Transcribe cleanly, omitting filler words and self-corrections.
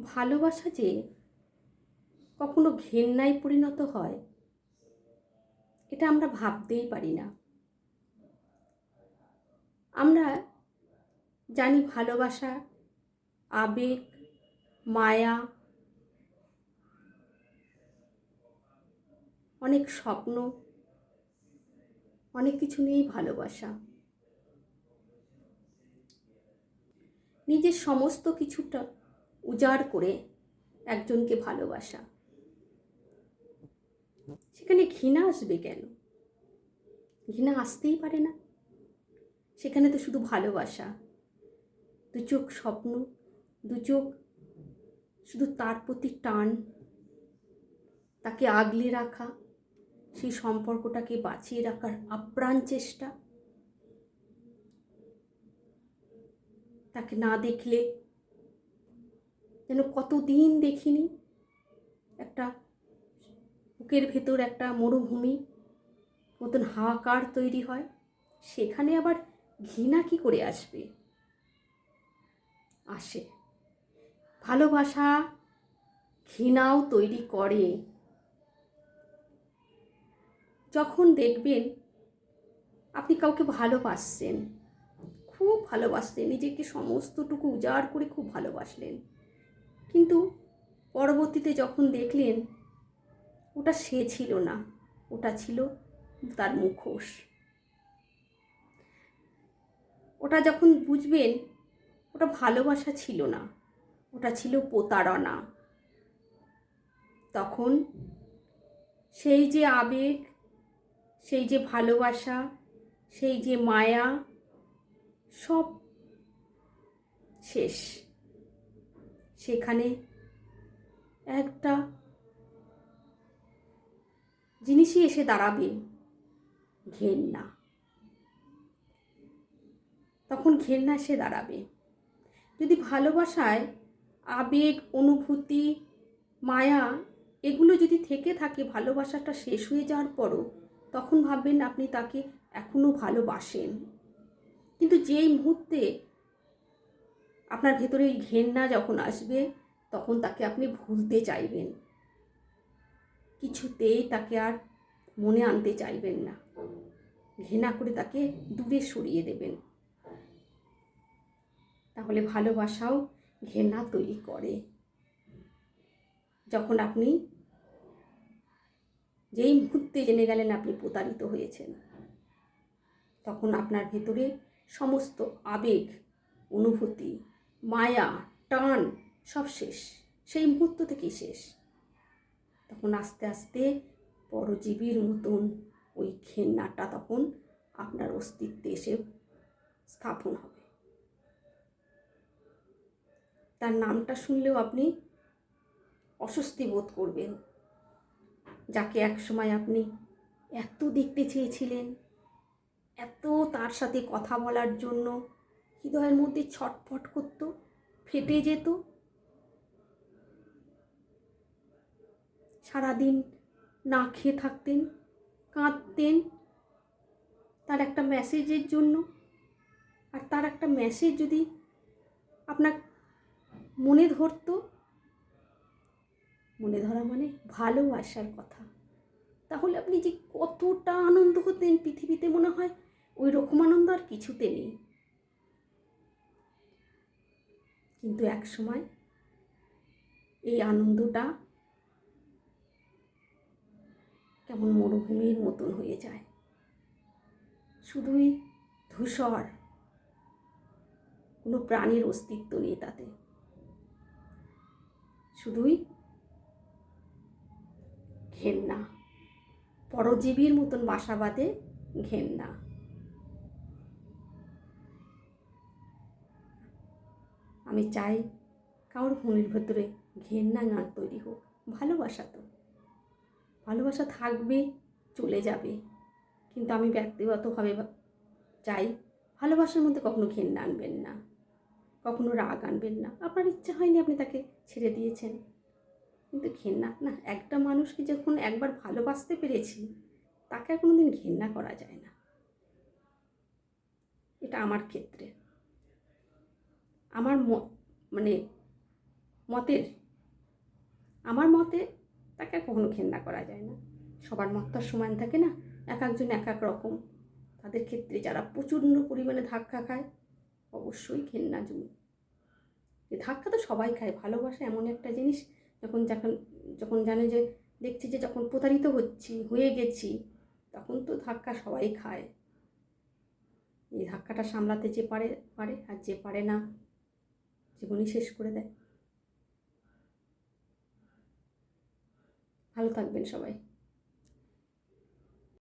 ভালোবাসা যে কখনো ঘেন্নায় পরিণত হয় এটা আমরা ভাবতেই পারি না। আমরা জানি ভালোবাসা, আবেগ, মায়া, অনেক স্বপ্ন, অনেক কিছু নিয়েই ভালোবাসা। নিজের সমস্ত কিছুটা উজাড় করে একজনকে ভালোবাসা, সেখানে ঘৃণা আসবে কেন? ঘৃণা আসতেই পারে না। সেখানে তো শুধু ভালোবাসা, দু চোখ স্বপ্ন, দু চোখ শুধু তার প্রতি টান, তাকে আগলে রাখা, সেই সম্পর্কটাকে বাঁচিয়ে রাখার আপ্রাণ চেষ্টা। তাকে না দেখলে যেন কতদিন দেখিনি, একটা বুকের ভেতর একটা মরুভূমি মতন হাহাকার তৈরি হয়। সেখানে আবার ঘৃণা কি করে আসবে? আসে। ভালোবাসা ঘৃণাও তৈরি করে। যখন দেখবেন আপনি কাউকে ভালোবাসছেন, খুব ভালোবাসলেন, নিজেকে সমস্তটুকু উজাড় করে খুব ভালোবাসলেন, কিন্তু পরবর্তীতে যখন দেখলেন ওটা সে ছিল না, ওটা ছিল তার মুখোশ। ওটা যখন বুঝবেন ওটা ভালোবাসা ছিল না, ওটা ছিল প্রতারণা, তখন সেই যে আবেগ, সেই যে ভালোবাসা, সেই যে মায়া, সব শেষ। সেখানে একটা জিনিসই এসে দাঁড়াবে, ঘেন্না। তখন ঘেন্না এসে দাঁড়াবে। যদি ভালোবাসায় আবেগ, অনুভূতি, মায়া এগুলো যদি থেকে থাকে, ভালোবাসাটা শেষ হয়ে যাওয়ার পরও, তখন ভাববেন আপনি তাকে এখনও ভালোবাসেন। কিন্তু যেই মুহূর্তে আপনার ভেতরে এই ঘেন্না যখন আসবে, তখন তাকে আপনি ভুলতে চাইবেন, কিছুতেই তাকে আর মনে আনতে চাইবেন না, ঘৃণা করে তাকে দূরে সরিয়ে দেবেন। তাহলে ভালোবাসাও ঘৃণা তৈরি করে। যখন আপনি যেই মুহূর্তে জেনে গেলেন আপনি প্রতারিত হয়েছেন, তখন আপনার ভেতরে সমস্ত আবেগ, অনুভূতি, মায়া, টান সব শেষ। সেই মুহূর্ত থেকেই শেষ। তখন আস্তে আস্তে পরজীবীর মতন ওই ঘেন্নাটা তখন আপনার অস্তিত্বে এসে স্থাপন হবে। তার নামটা শুনলেও আপনি অস্বস্তি বোধ করবেন, যাকে একসময় আপনি এত দেখতে চেয়েছিলেন, এত তার সাথে কথা বলার জন্য হৃদয়ের মধ্যে ছটফট করত, ফেটে যেত। সারাদিন না খেয়ে থাকতেন, কাঁদতেন তার একটা মেসেজের জন্য। আর তার একটা মেসেজ যদি আপনার মনে ধরতো, মনে ধরা মানে ভালোবাসার কথা, তাহলে আপনি যে কতটা আনন্দ হতেন, পৃথিবীতে মনে হয় ওই রকম আনন্দ আর কিছুতে নেই। কিন্তু এক সময় এই আনন্দটা কেমন মরুভূমির মতন হয়ে যায়, শুধুই ধূসর, কোনো প্রাণীর অস্তিত্ব নেই তাতে, শুধুই ঘেন্না, পরজীবীর মতন বাসা বাঁধে ঘেন্না। আমি চাই কারোর মনের ভেতরে ঘেন্না না তৈরি হোক। ভালোবাসা তো, ভালোবাসা থাকবে, চলে যাবে, কিন্তু আমি ব্যক্তিগতভাবে চাই ভালোবাসার মধ্যে কখনো ঘেন্না আনবেন না, কখনো রাগ আনবেন না। আপনার ইচ্ছা হয়নি, আপনি তাকে ছেড়ে দিয়েছেন, কিন্তু ঘেন্না না। একটা মানুষকে যখন একবার ভালোবাসতে পেরেছি, তাকে আর কোনোদিন ঘেন্না করা যায় না। এটা আমার ক্ষেত্রে, আমার মানে মতের, আমার মতে তাকে আর কখনো ঘেন্না করা যায় না। সবার মত তো আর সমান থাকে না, এক একজন এক এক রকম। তাদের ক্ষেত্রে যারা প্রচণ্ড পরিমাণে ধাক্কা খায় অবশ্যই ঘেন্না জন্য। ধাক্কা তো সবাই খায়, ভালোবাসা এমন একটা জিনিস যখন যখন যখন জানে যে দেখছি যে যখন প্রতারিত হয়ে গেছি, তখন তো ধাক্কা সবাই খায়। এই ধাক্কাটা সামলাতে যে পারে পারে, আর যে পারে না জীবনই শেষ করে দেয়। ভালো থাকবেন সবাই।